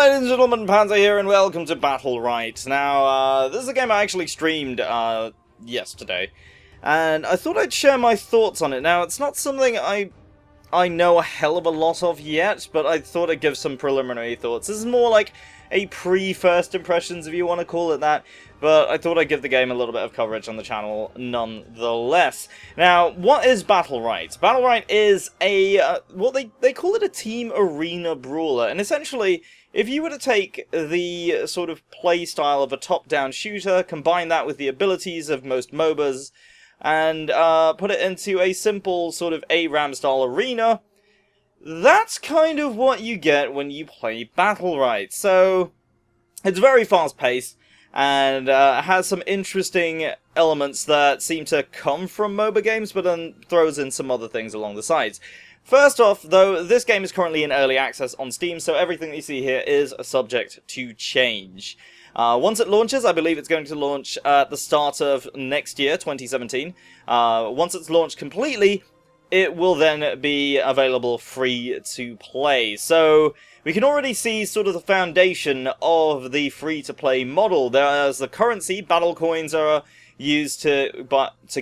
Ladies and gentlemen, Panzer here, and welcome to Battlerite. Now, this is a game I actually streamed yesterday, and I thought I'd share my thoughts on it. Now, it's not something I know a hell of a lot of yet, but I thought I'd give some preliminary thoughts. This is more like a pre-first impressions, if you want to call it that, but I thought I'd give the game a little bit of coverage on the channel nonetheless. Now, what is Battlerite? Battlerite is a, they call it a team arena brawler, and essentially, if you were to take the sort of play style of a top-down shooter, combine that with the abilities of most MOBAs, and put it into a simple sort of ARAM style arena, that's kind of what you get when you play Battlerite. So, it's very fast-paced, and has some interesting elements that seem to come from MOBA games, but then throws in some other things along the sides. First off, though, this game is currently in early access on Steam, so everything that you see here is subject to change. Once it launches, I believe it's going to launch at the start of next year, 2017. Once it's launched completely, it will then be available free to play. So we can already see sort of the foundation of the free-to-play model. There's the currency. Battle coins are used to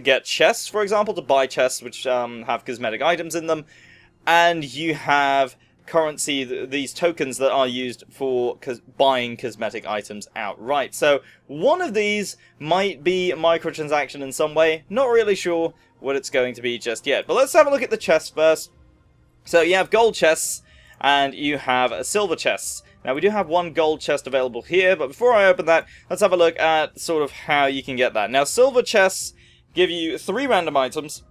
get chests, for example, to buy chests which have cosmetic items in them. And you have currency, these tokens that are used for buying cosmetic items outright. So one of these might be microtransaction in some way. Not really sure what it's going to be just yet. But let's have a look at the chests first. So you have gold chests and you have silver chests. Now we do have one gold chest available here, but before I open that, let's have a look at sort of how you can get that. Now silver chests give you 3 random items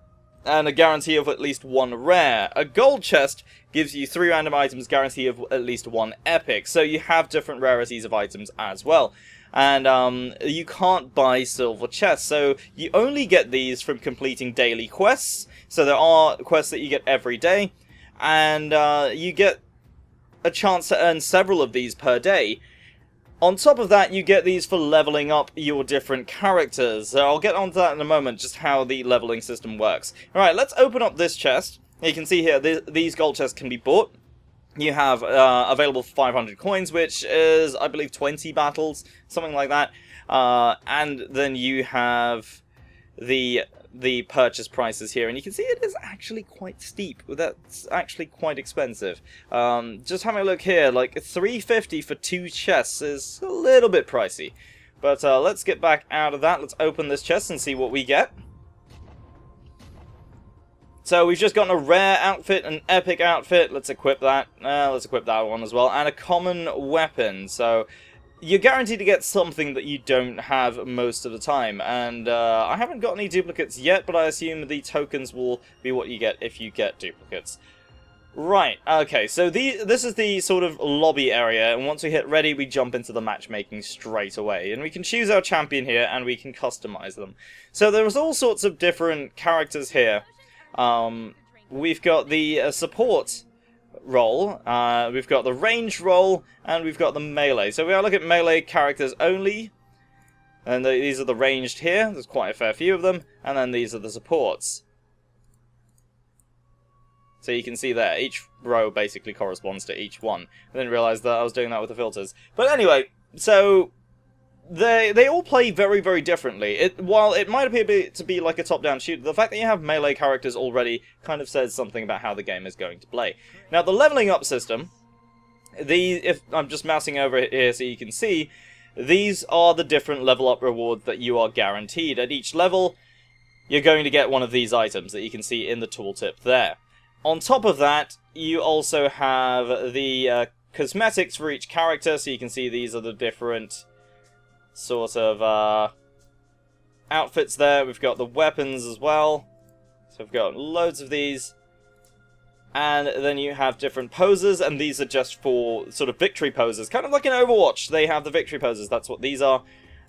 and a guarantee of at least 1 rare. A gold chest gives you 3 random items, guarantee of at least 1 epic. So you have different rarities of items as well. And you can't buy silver chests, so you only get these from completing daily quests. So there are quests that you get every day, and you get a chance to earn several of these per day. On top of that, you get these for leveling up your different characters. So I'll get onto that in a moment, just how the leveling system works. Alright, let's open up this chest. You can see here, these gold chests can be bought. You have available 500 coins, which is, I believe, 20 battles, something like that. And then you have the purchase prices here, and you can see it is actually quite steep. That's actually quite expensive. Just having a look here, like $3.50 for 2 chests is a little bit pricey. But let's get back out of that. Let's open this chest and see what we get. So we've just gotten a rare outfit, an epic outfit. Let's equip that. Let's equip that one as well. And a common weapon. So you're guaranteed to get something that you don't have most of the time. And I haven't got any duplicates yet, but I assume the tokens will be what you get if you get duplicates. Right, okay, so this is the sort of lobby area, and once we hit ready, we jump into the matchmaking straight away. And we can choose our champion here, and we can customize them. So there's all sorts of different characters here. We've got the support role, we've got the range role, and we've got the melee. So we'll look at melee characters only, and these are the ranged here. There's quite a fair few of them, and then these are the supports. So you can see there, each row basically corresponds to each one. I didn't realize that I was doing that with the filters. But anyway, so they all play very, very differently. While it might appear to be like a top-down shooter, the fact that you have melee characters already kind of says something about how the game is going to play. Now, the leveling up system, if I'm just mousing over here so you can see, these are the different level up rewards that you are guaranteed. At each level, you're going to get one of these items that you can see in the tooltip there. On top of that, you also have the cosmetics for each character, so you can see these are the different sort of outfits there. We've got the weapons as well, so we've got loads of these. And then you have different poses, and these are just for sort of victory poses, kind of like in Overwatch. They have the victory poses, that's what these are.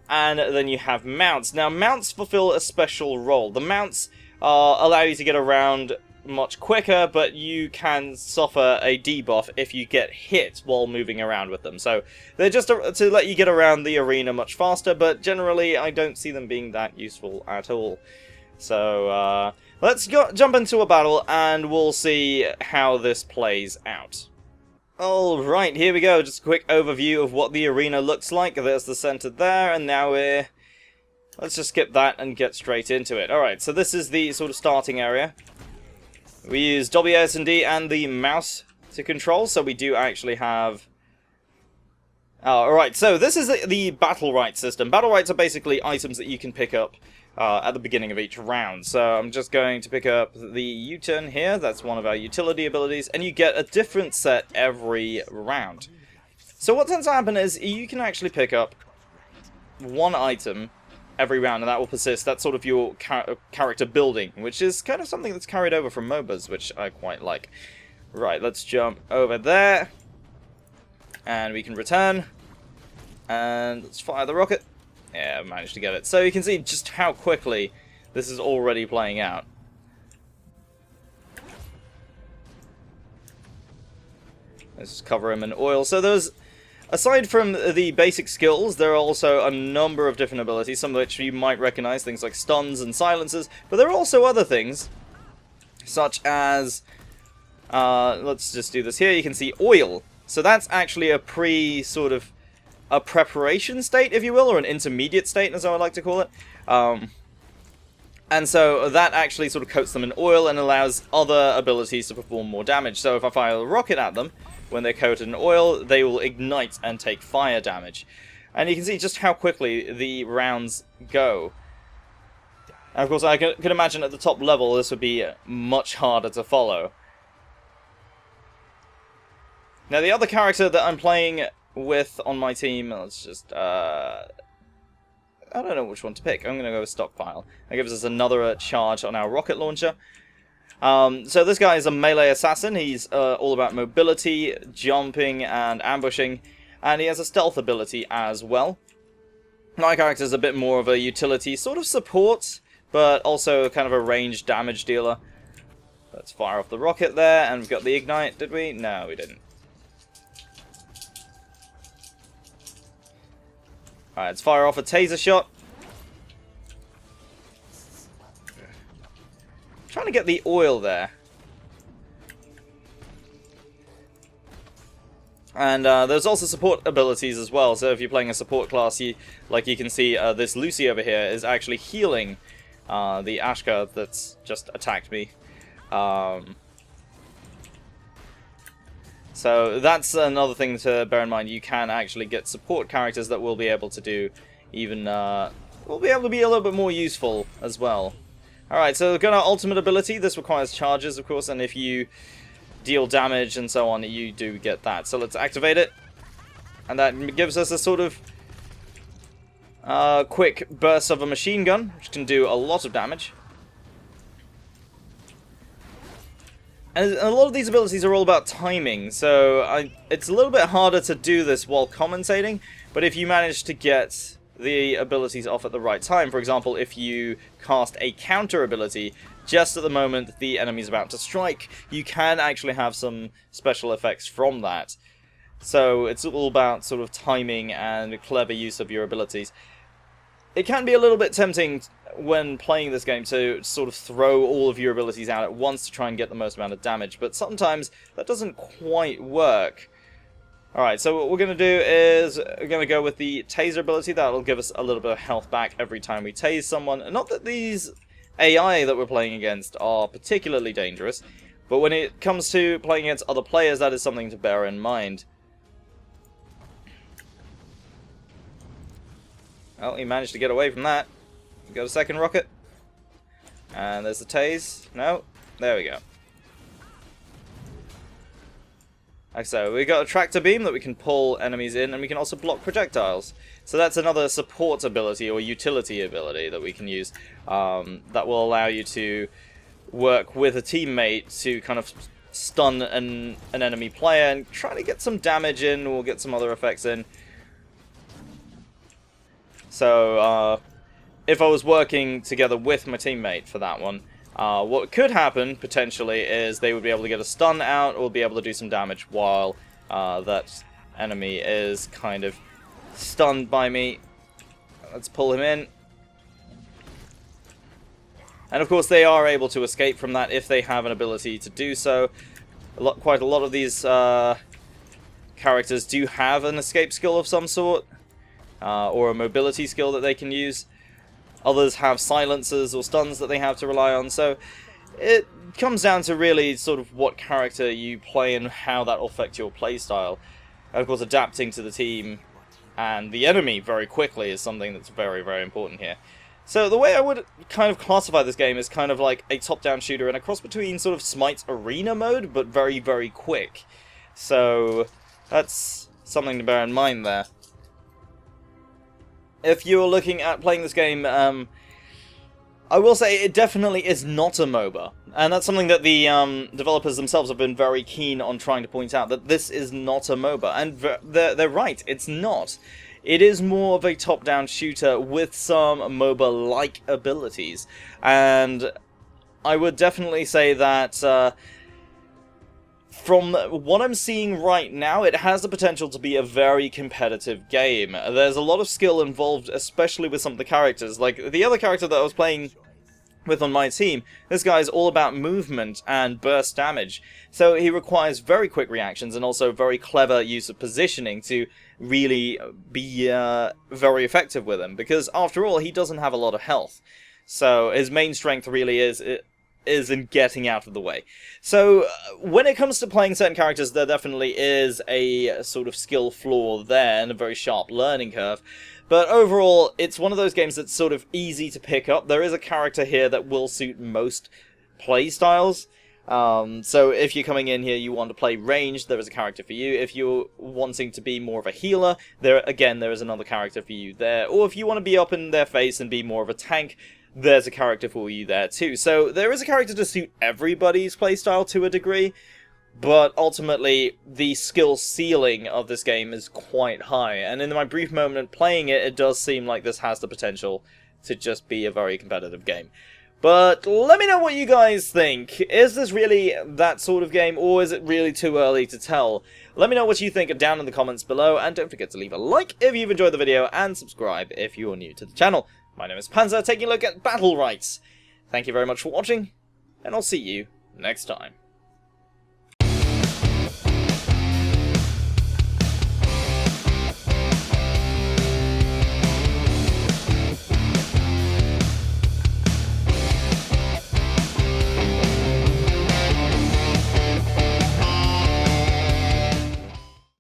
And then you have mounts. Now, mounts fulfill a special role. The mounts allow you to get around much quicker, but you can suffer a debuff if you get hit while moving around with them. So they're just to let you get around the arena much faster, but generally I don't see them being that useful at all. So let's jump into a battle and we'll see how this plays out. Alright, here we go. Just a quick overview of what the arena looks like. There's the center there, and now we're... Let's just skip that and get straight into it. Alright, so this is the sort of starting area. We use WSD and the mouse to control, so we do actually have... Alright, so this is the Battlerite system. Battlerites are basically items that you can pick up at the beginning of each round. So I'm just going to pick up the U-turn here. That's one of our utility abilities, and you get a different set every round. So what tends to happen is you can actually pick up one item every round, and that will persist. That's sort of your character building, which is kind of something that's carried over from MOBAs, which I quite like. Right, let's jump over there, and we can return, and let's fire the rocket. Yeah, I managed to get it. So you can see just how quickly this is already playing out. Let's just cover him in oil. So there's, aside from the basic skills, there are also a number of different abilities, some of which you might recognize, things like stuns and silences, but there are also other things, such as, let's just do this here, you can see oil. So that's actually a a preparation state, if you will, or an intermediate state, as I would like to call it. And so that actually sort of coats them in oil and allows other abilities to perform more damage. So if I fire a rocket at them, when they're coated in oil, they will ignite and take fire damage. And you can see just how quickly the rounds go. And of course, I could imagine at the top level, this would be much harder to follow. Now, the other character that I'm playing with on my team, let's just, I don't know which one to pick. I'm going to go with Stockpile. That gives us another charge on our rocket launcher. So this guy is a melee assassin. He's all about mobility, jumping, and ambushing. And he has a stealth ability as well. My character is a bit more of a utility, sort of support, but also kind of a ranged damage dealer. Let's fire off the rocket there, and we've got the ignite, did we? No, we didn't. Alright, let's fire off a taser shot. Trying to get the oil there. And there's also support abilities as well. So if you're playing a support class, like you can see, this Lucy over here is actually healing the Ashka that's just attacked me. So that's another thing to bear in mind. You can actually get support characters that will be able to do even, will be able to be a little bit more useful as well. Alright, so we've got our ultimate ability. This requires charges, of course, and if you deal damage and so on, you do get that. So let's activate it. And that gives us a sort of quick burst of a machine gun, which can do a lot of damage. And a lot of these abilities are all about timing, so it's a little bit harder to do this while commentating, but if you manage to get the abilities off at the right time, for example, if you cast a counter ability just at the moment the enemy's about to strike, you can actually have some special effects from that. So it's all about sort of timing and clever use of your abilities. It can be a little bit tempting when playing this game to sort of throw all of your abilities out at once to try and get the most amount of damage, but sometimes that doesn't quite work. Alright, so what we're going to do is we're going to go with the taser ability. That'll give us a little bit of health back every time we tase someone. And not that these AI that we're playing against are particularly dangerous, but when it comes to playing against other players, that is something to bear in mind. Well, he managed to get away from that. Got a second rocket. And there's the tase. No, there we go. Like so, we've got a tractor beam that we can pull enemies in, and we can also block projectiles. So that's another support ability or utility ability that we can use that will allow you to work with a teammate to kind of stun an enemy player and try to get some damage in or get some other effects in. So, if I was working together with my teammate for that one, what could happen, potentially, is they would be able to get a stun out or be able to do some damage while that enemy is kind of stunned by me. Let's pull him in. And of course they are able to escape from that if they have an ability to do so. Quite a lot of these characters do have an escape skill of some sort, or a mobility skill that they can use. Others have silencers or stuns that they have to rely on, so it comes down to really sort of what character you play and how that will affect your playstyle. And of course, adapting to the team and the enemy very quickly is something that's very, very important here. So the way I would kind of classify this game is kind of like a top-down shooter and a cross between sort of Smite's arena mode, but very, very quick. So that's something to bear in mind there. If you're looking at playing this game, I will say it definitely is not a MOBA. And that's something that the developers themselves have been very keen on trying to point out, that this is not a MOBA. And they're right, it's not. It is more of a top-down shooter with some MOBA-like abilities. And I would definitely say that from what I'm seeing right now, it has the potential to be a very competitive game. There's a lot of skill involved, especially with some of the characters. Like, the other character that I was playing with on my team, this guy is all about movement and burst damage. So he requires very quick reactions and also very clever use of positioning to really be very effective with him. Because, after all, he doesn't have a lot of health. So his main strength really is in getting out of the way. So when it comes to playing certain characters, there definitely is a sort of skill flaw there and a very sharp learning curve. But overall, it's one of those games that's sort of easy to pick up. There is a character here that will suit most playstyles. So if you're coming in here, you want to play ranged, there is a character for you. If you're wanting to be more of a healer, there is another character for you there. Or if you want to be up in their face and be more of a tank, there's a character for you there too. So there is a character to suit everybody's playstyle to a degree, but ultimately the skill ceiling of this game is quite high. And in my brief moment playing it, it does seem like this has the potential to just be a very competitive game. But let me know what you guys think. Is this really that sort of game, or is it really too early to tell? Let me know what you think down in the comments below, and don't forget to leave a like if you've enjoyed the video, and subscribe if you're new to the channel. My name is Panzer, taking a look at Battlerite. Thank you very much for watching, and I'll see you next time.